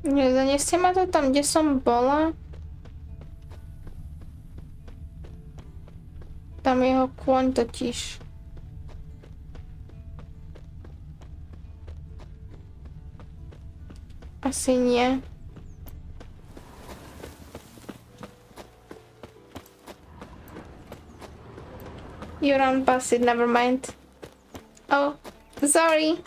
Zanesie ma to tam, kde som bola. Tam jeho kôň totiž. Asi nie. You run past it, never mind. Oh, sorry.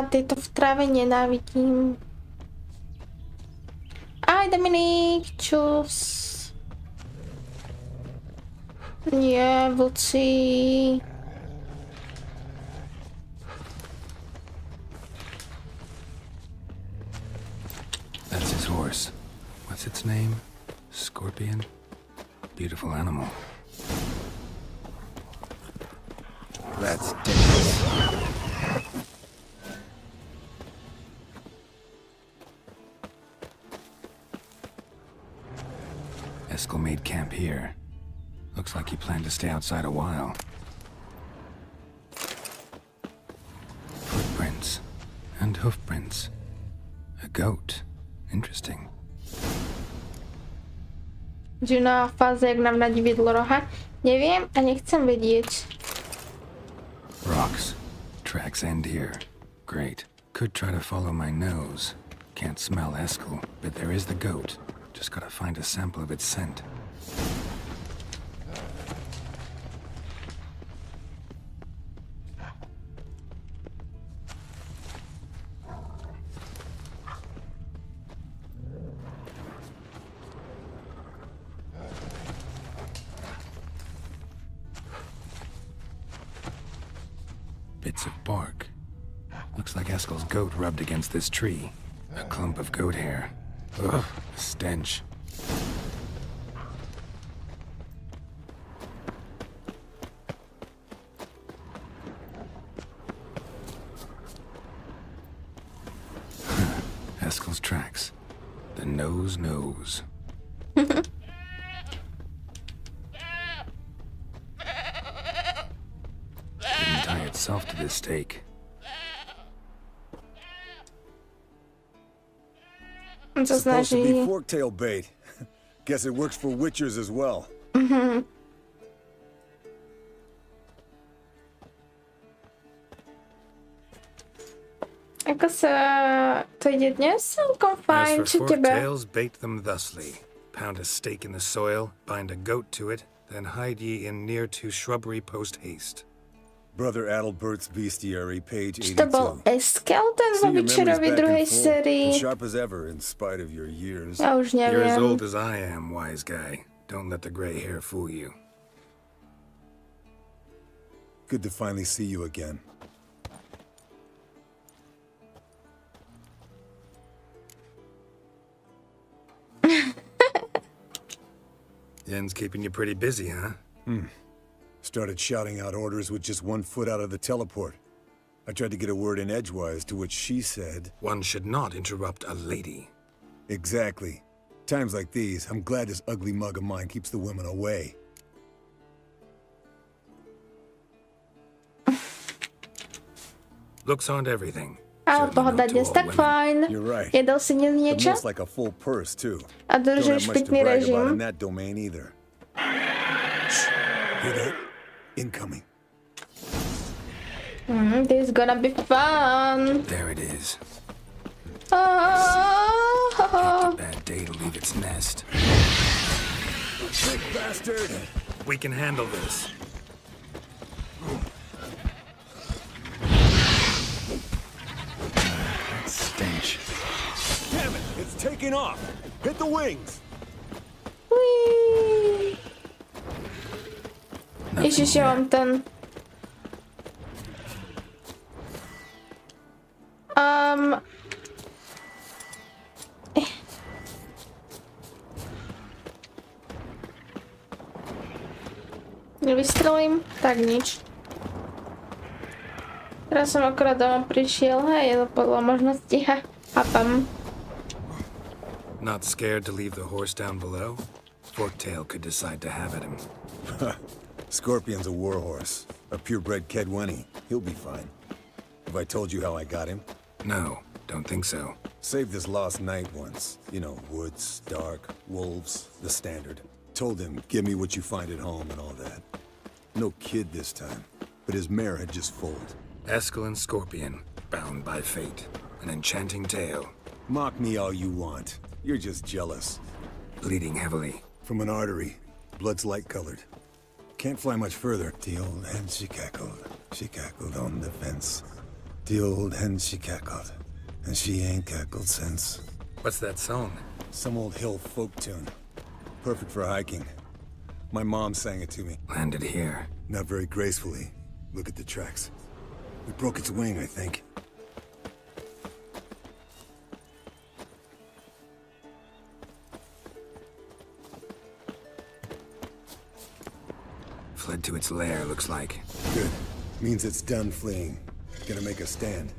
Tieto v tráve nenávidím. Aj, Dominik, čus. Nie, vlci. That's his horse. What's its name? Scorpion? Beautiful animal. That's dangerous. Eskel made camp here. Looks like he planned to stay outside a while. Footprints. And hoofprints. A goat. Interesting. Dziwná fáza, jak nám nadividlo roha. Neviem a nechcem vedieť. Rocks. Tracks end here. Great. Could try to follow my nose. Can't smell Eskel, but there is the goat. Just gotta find a sample of its scent. Bits of bark. Looks like Eskel's goat rubbed against this tree. A clump of goat hair. Ugh, stench. Eskel's tracks. The nose knows. Didn't tie itself to this stake. Supposed to be forktail bait. Guess it works for witchers as well. Ako sa to ide dnes? Celkom fajn, As for čo tebe? forktails, bait them thusly. Pound a stake in the soil, bind a goat to it, then hide ye in near to shrubbery post haste. Brother Adalbert's Bestiary, page Či to bol 82. Eskel, ten vo See your Witcherovi memories back druhej in full, sérii? and sharp as ever in spite of your years. Ja už You're as old neviem. as I am, wise guy. Don't let the gray hair fool you. Good to finally see you again. Yen's keeping you pretty busy, huh? Started shouting out orders with just 1 foot out of the teleport. I tried to get a word in edgewise, to which she said, One should not interrupt a lady. exactly. Times like these, I'm glad this ugly mug of mine keeps the women away. Looks aren't everything. Ale Certainly pohoda not to dnes, all tak women. fajn. You're right. Jedol si dnes niečo? Almost like a full purse, too. A Don't dodržuješ have much to pitný brag about in režim? that domain either. Shh. Hear that? Incoming. This is gonna be fun. There it is. Oh, Bad day to leave its nest. Sick bastard! We can handle this. That stench. Damn it! It's taking off! Hit the wings! Whee. Nothing Ježiš, ja here. mám ten... Um... Nevystrelím? Tak nič. Teraz som akorát domov prišiel, hej, je to podľa možnosti, chápam. Not scared to leave the horse down below? Forktail could decide to have at him. Scorpion's a warhorse. A purebred Kedwenny. He'll be fine. Have I told you how I got him? No, don't think so. Saved this lost knight once. You know, woods, dark, wolves, the standard. Told him, give me what you find at home and all that. No kid this time, but his mare had just foaled. Eskel and Scorpion, bound by fate. An enchanting tale. Mock me all you want. You're just jealous. Bleeding heavily. From an artery. Blood's light-colored. Can't fly much further. The old hen she cackled. She cackled on the fence. The old hen she cackled. And she ain't cackled since. What's that song? Some old hill folk tune. Perfect for hiking. My mom sang it to me. Landed here. Not very gracefully. Look at the tracks. We broke its wing, I think. Fled to its lair, looks like. Good. Means it's done fleeing. Gonna make a stand.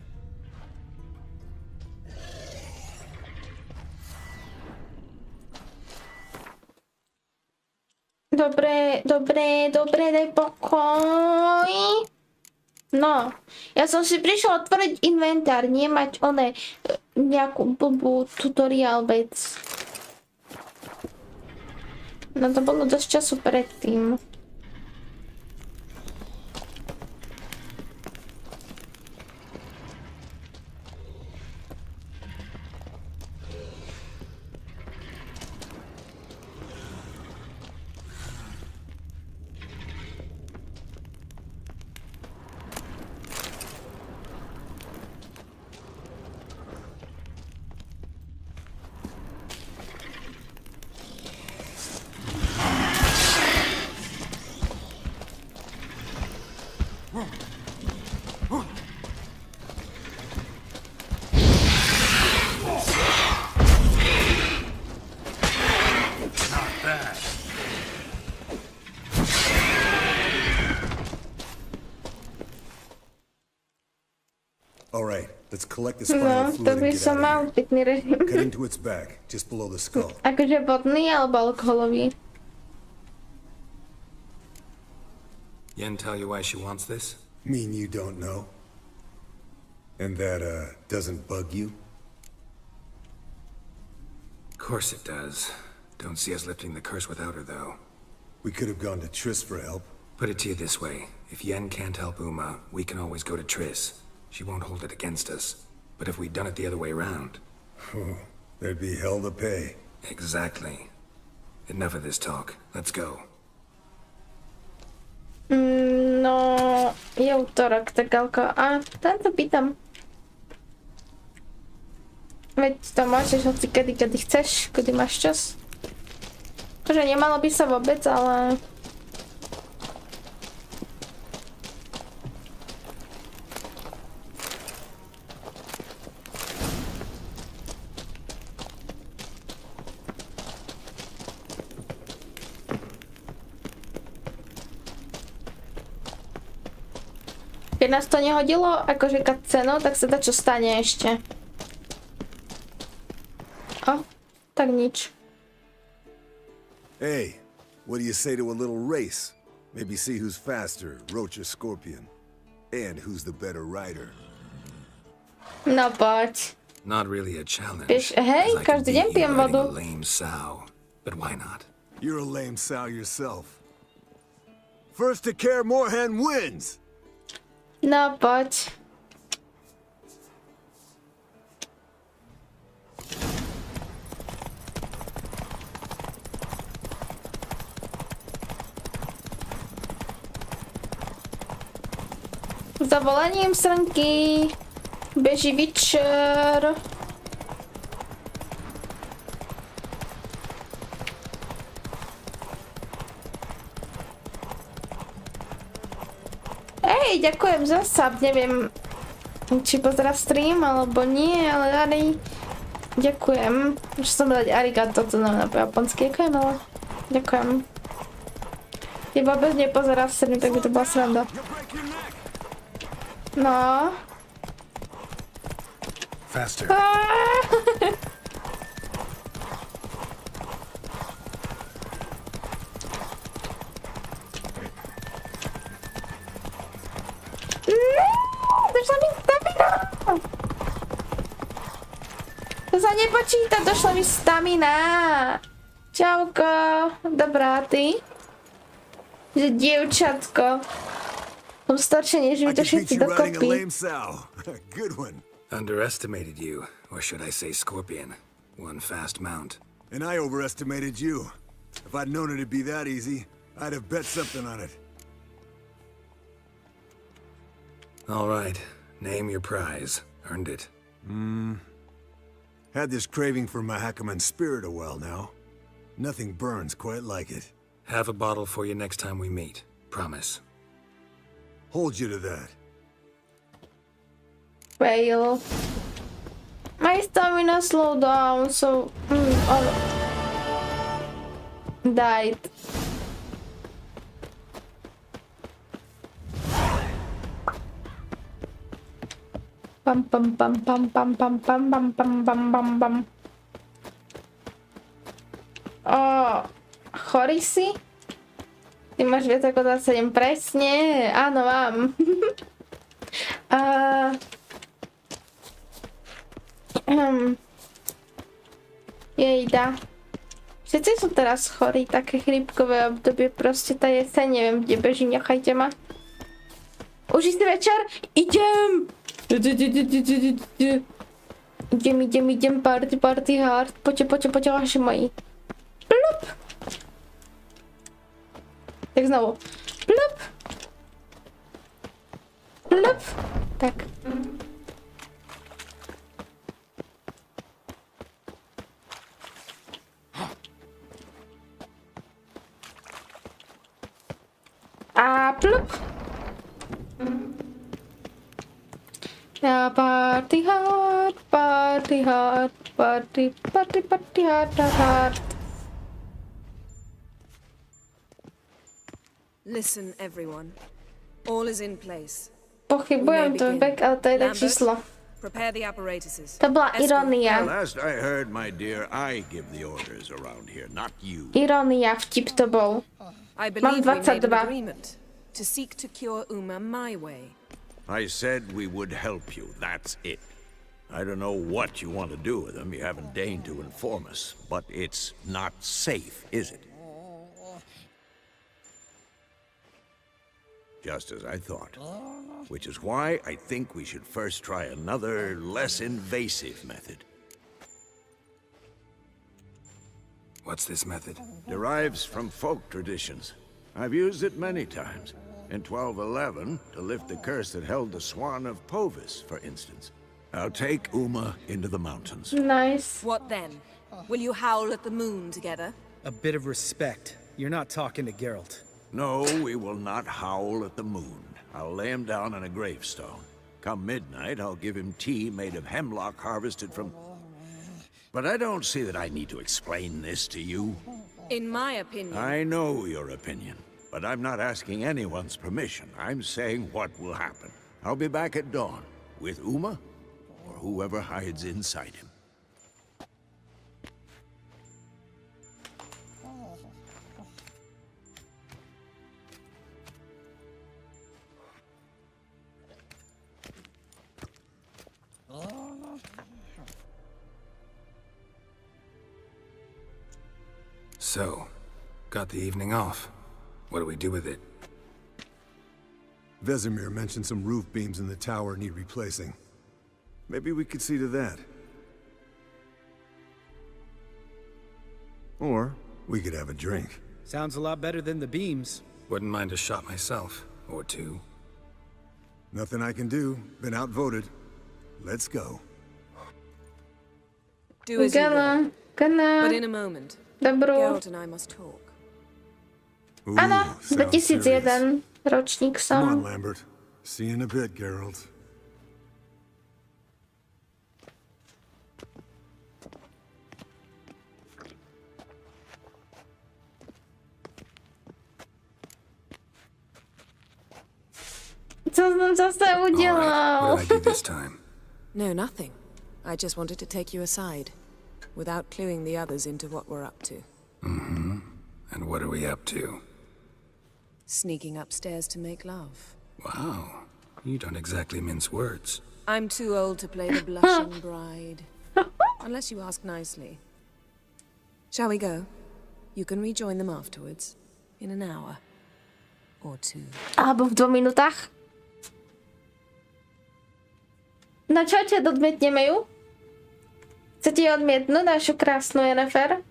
Dobre, daj pokoj. No, ja som si prišla otvoriť inventár, nie mať nejakú blbú tutoriál vec. No to bolo dosť času predtým. Alright, let's collect the No, spinal to fluid by and get som out mal of here. pitný režim. Cut into its back, just below the skull. Akože vodný alebo alkoholový? Yen tell you why she wants this? Mean you don't know? And that, doesn't bug you? Course it does. Don't see us lifting the curse without her, though. We could have gone to Triss for help. Put it to you this way. If Yen can't help Uma, we can always go to Triss. She won't hold it against us. But if we'd done it the other way around... There'd be hell to pay. Exactly. Enough of this talk. Let's go. No, je útorok, tak alko. A tento pýtam. Veď to môžeš hoci kedy chceš, kedy máš čas. Akože nemalo by sa vôbec, ale... Keď nás to nehodilo, akože cenu, tak sa dá čo stane ešte. O, tak nič. Hey, what do you say to a little race? Maybe see who's faster, Roach or Scorpion. And who's the better rider. No poď. Not really a challenge. Vieš, hej, 'cause I could každý deň beat you pijem riding vodu. a lame sow. But why not? You're a lame sow yourself. First to care Moorhen wins! No poď. Zavolením srnky. Beží večer. Hej, ďakujem za sub, neviem, či pozerá stream alebo nie, ale Ari, ďakujem. Už som dať arigato, to znamená po japonsky, ďakujem, ale ďakujem. Ty vôbec nepozerá sem, tak by to bola sranda. No. Faster. Došla mi stamina! To sa nepočíta, došla mi stamina! Čauko! Dobrá, ty? Že dievčatko. Som staršia, než mi to všetci dokopy. Good one. Underestimated you, or should I say scorpion. One fast mount. And I overestimated you. If I'd known it'd be that easy, I'd have bet something on it. All right, name your prize. Earned it. Had this craving for Mahakaman spirit a while now. Nothing burns quite like it. Have a bottle for you next time we meet. Promise. Hold you to that. Fail. My stamina slowed down, so... died. Pam pam pam pam pam pam pam pam pam pam pam pam. Chorý si? Ty máš viac ako 27, presne. Áno, mám. Jejda. Všetci sú teraz chorí, také chrípkové obdobie, proste tá jeseň, neviem, kde beží, nechajte ma. Už si večer? Idem! Idem, party hard. Poďte, vaši moji. Plup! Tak znovu. Plup! Plup! Tak. A plup! Ja, party hard, party hard, party hard. Listen, everyone. All is in place. Pochybujem, to back, ale to je tak číslo. Prepare the apparatuses. To bola irónia. Last I heard, my dear, I give the orders around here, not you. Irónia, vtip to bol. I believe we made an 22. agreement to seek to cure Uma my way. I said we would help you, that's it. I don't know what you want to do with them, you haven't deigned to inform us, but it's not safe, is it? Just as I thought. Which is why I think we should first try another, less invasive method. What's this method? Derives from folk traditions. I've used it many times. In 1211, to lift the curse that held the Swan of Povis, for instance. I'll take Uma into the mountains. Nice. What then? Will you howl at the moon together? A bit of respect. You're not talking to Geralt. No, we will not howl at the moon. I'll lay him down on a gravestone. Come midnight, I'll give him tea made of hemlock harvested from... But I don't see that I need to explain this to you. In my opinion... I know your opinion, but I'm not asking anyone's permission. I'm saying what will happen. I'll be back at dawn, with Uma, or whoever hides inside him. So, got the evening off. What do we do with it? Vesemir mentioned some roof beams in the tower need replacing. Maybe we could see to that. Or we could have a drink. Sounds a lot better than the beams. Wouldn't mind a shot myself, or two. Nothing I can do. Been outvoted. Let's go. Do as you will. But Gana. in a moment, Dobrú. Geralt and I must talk. Ooh, Áno, sounds serious. 2001 ročník Come on, som. Lambert. See you in a bit, Geralt. Co som zase All right, udělal? what did I do this time? No, nothing. I just wanted to take you aside, without cluing the others into what we're up to. And what are we up to? Sneaking upstairs to make love. Wow, you don't exactly mince words. I'm too old to play the blushing bride. Unless you ask nicely. Shall we go? You can rejoin them afterwards. In an hour. Or two. Alebo v 2 minútach. No čaute, odmietneme ju? Chcete ju odmietnúť, našu krásnu Jennifer?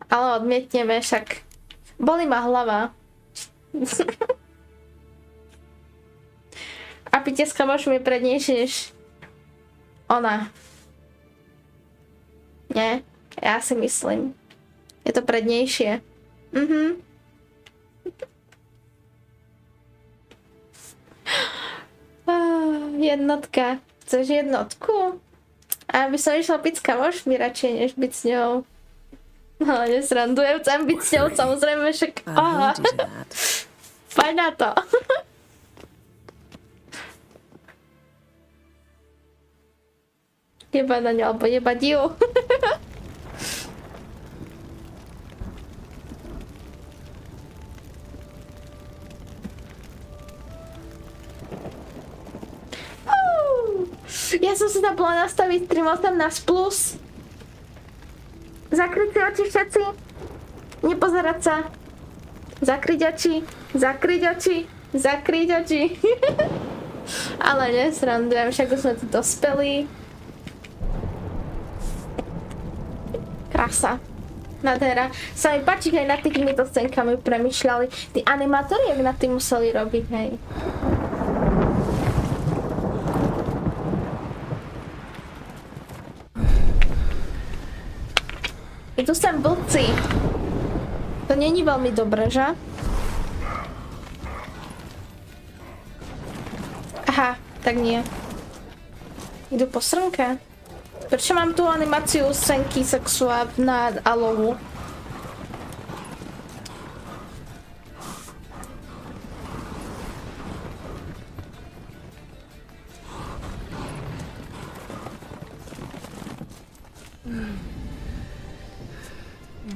Ale odmietneme, však bolí ma hlava. A piteska možno je prednejšie než ona. Nie? Ja si myslím. Je to prednejšie. Jednotka. Chceš jednotku? A aby som išla piť s kamošmi radšej, než byť s ňou. No, nesrandujem, chcem byť s ňou, samozrejme, však... Aha. Poď na to. Jebať na ňu, alebo jebať ju. Ja som si tam bola nastaviť stream 18+. Zakryť si oči všetci. Nepozerať sa. Zakryť oči. Zakryť oči. Zakryť oči. Ale nesrandujem, však už sme tu dospeli. Krása. Nádhera. Sa mi páči, že aj nad týmito scénkami premýšľali. Tí animátori, jak nad tým museli robiť, hej. Tu sem blbci. To není veľmi dobré, že? Aha, tak nie. Idú po srnke. Prečo mám tú animáciu senky sexua na alovu?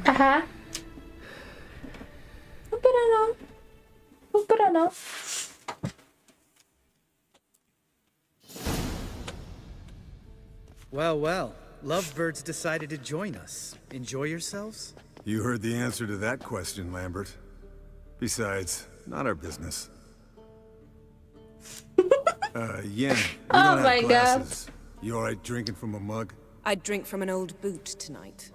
Aha. Ubrano. Ubrano. Well, well. Lovebirds decided to join us. Enjoy yourselves? You heard the answer to that question, Lambert. Besides, not our business. Yen, we Oh don't my have God. glasses. You alright drinking from a mug? I'd drink from an old boot tonight.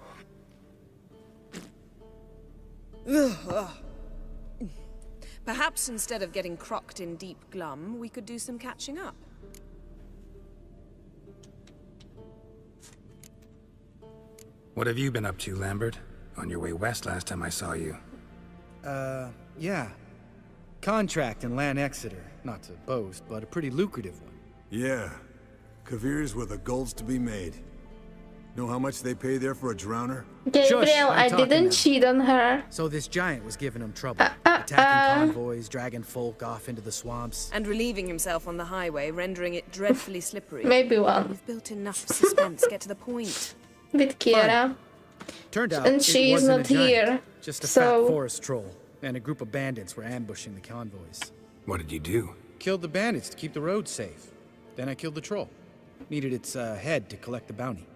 Perhaps instead of getting crocked in deep glum, we could do some catching up. What have you been up to, Lambert? On your way west last time I saw you. Yeah. Contract in Lan Exeter. Not to boast, but a pretty lucrative one. Yeah. Kavir's where the gold's to be made. Know how much they pay there for a drowner? Gabriel, I'm I talking didn't now. cheat on her. So this giant was giving him trouble. Attacking convoys, dragging folk off into the swamps. And relieving himself on the highway, rendering it dreadfully slippery. Maybe one. You've built enough suspense. Get to the point. With Kiera. Turned out And it she's wasn't not a giant, here, just a so- fat forest troll. And a group of bandits were ambushing the convoys. What did you do? Killed the bandits to keep the roads safe. Then I killed the troll. Needed its head to collect the bounty.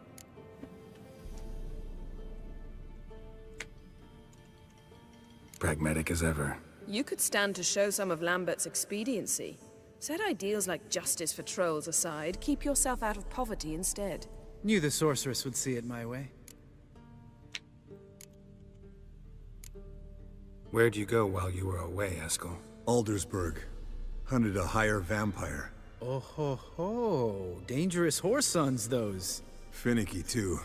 Pragmatic as ever. You could stand to show some of Lambert's expediency. Set ideals like justice for trolls aside, keep yourself out of poverty instead. Knew the sorceress would see it my way. Where'd you go while you were away, Eskel? Aldersburg. Hunted a higher vampire. Oh ho ho! Dangerous horse sons, those. Finicky, too.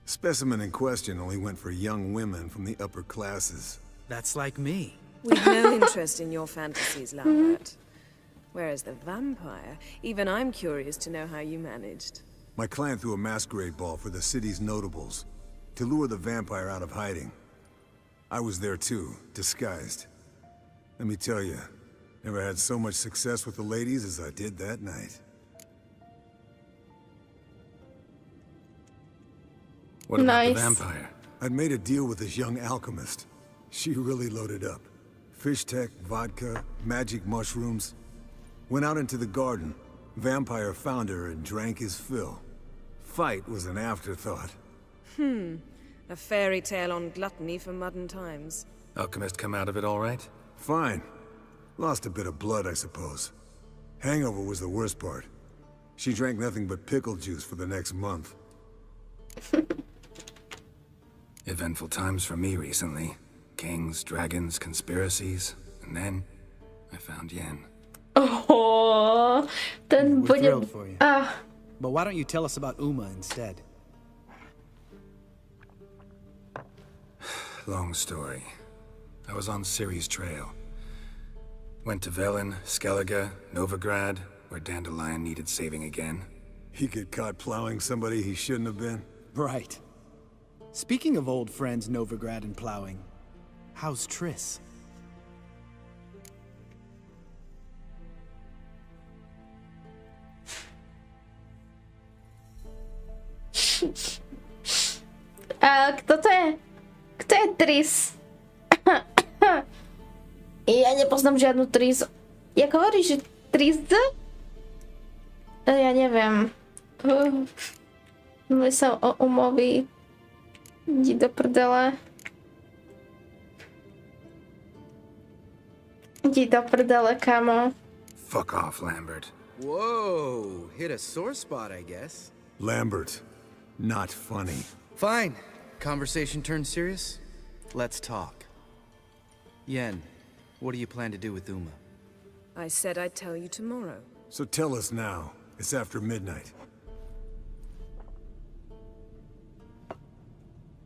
Specimen in question only went for young women from the upper classes. That's like me. We've no interest in your fantasies, Lambert. Whereas the vampire, even I'm curious to know how you managed. My clan threw a masquerade ball for the city's notables to lure the vampire out of hiding. I was there too, disguised. Let me tell you, Never had so much success with the ladies as I did that night. What about the Nice. vampire? I'd made a deal with this young alchemist. She really loaded up. Fish tech, vodka, magic mushrooms. Went out into the garden. Vampire found her and drank his fill. Fight was an afterthought. A fairy tale on gluttony for modern times. Alchemist come out of it all right? Fine. Lost a bit of blood, I suppose. Hangover was the worst part. She drank nothing but pickle juice for the next month. Eventful times for me recently. Kings, dragons, conspiracies. And then, I found Yen. Oh, ten We're bude... thrilled for you. Ah, But why don't you tell us about Uma instead? Long story. I was on Ciri's trail. Went to Velen, Skellige, Novigrad, where Dandelion needed saving again. He get caught plowing somebody he shouldn't have been. Right. Speaking of old friends Novigrad and plowing, how's Triss? kto to je? Kto je Tris? Ja nepoznám žiadnu Tris. Jak hovoríš, že Tris? Ja neviem. Mluví sa o Umovi. Idi do prdele. Idi do prdele, kamo. Fuck off, Lambert. Whoa, hit a sore spot, I guess. Lambert, not funny. Fine. Conversation turned serious? Let's talk. Yen, what do you plan to do with Uma? I said I'd tell you tomorrow. So tell us now. It's after midnight.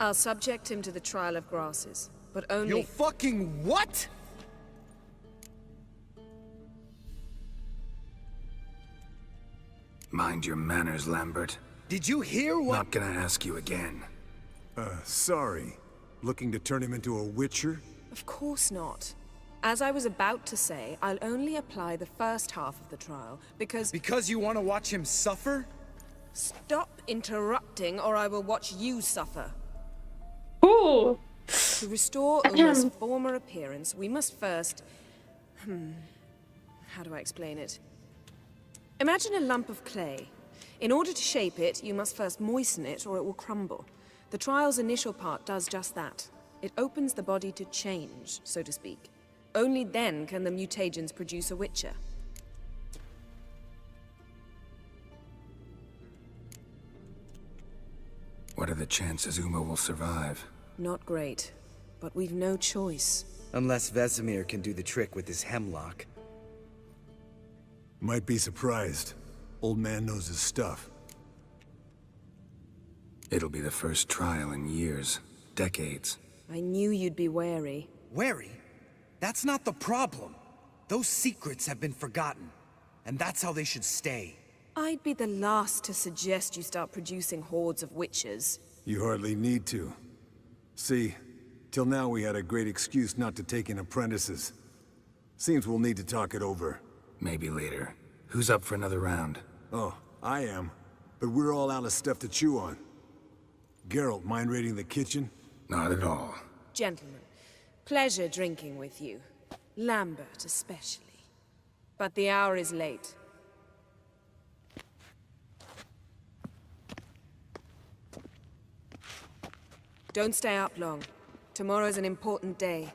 I'll subject him to the trial of grasses, but only... You fucking what? Mind your manners, Lambert. Did you hear what? Not gonna ask you again. Sorry. Looking to turn him into a witcher? Of course not. As I was about to say, I'll only apply the first half of the trial, because... Because you want to watch him suffer? Stop interrupting, or I will watch you suffer. Ooh. To restore Uma's former appearance, we must first... How do I explain it? Imagine a lump of clay. In order to shape it, you must first moisten it, or it will crumble. The trial's initial part does just that. It opens the body to change, so to speak. Only then can the mutagens produce a witcher. What are the chances Uma will survive? Not great, but we've no choice. Unless Vesemir can do the trick with his hemlock. Might be surprised. Old man knows his stuff. It'll be the first trial in years, decades. I knew you'd be wary. Wary? That's not the problem. Those secrets have been forgotten, and that's how they should stay. I'd be the last to suggest you start producing hordes of witches. You hardly need to. See, till now we had a great excuse not to take in apprentices. Seems we'll need to talk it over. Maybe later. Who's up for another round? Oh, I am. But we're all out of stuff to chew on. Geralt, mind raiding the kitchen? Not at all. Gentlemen, pleasure drinking with you. Lambert especially. But the hour is late. Don't stay up long. Tomorrow's an important day.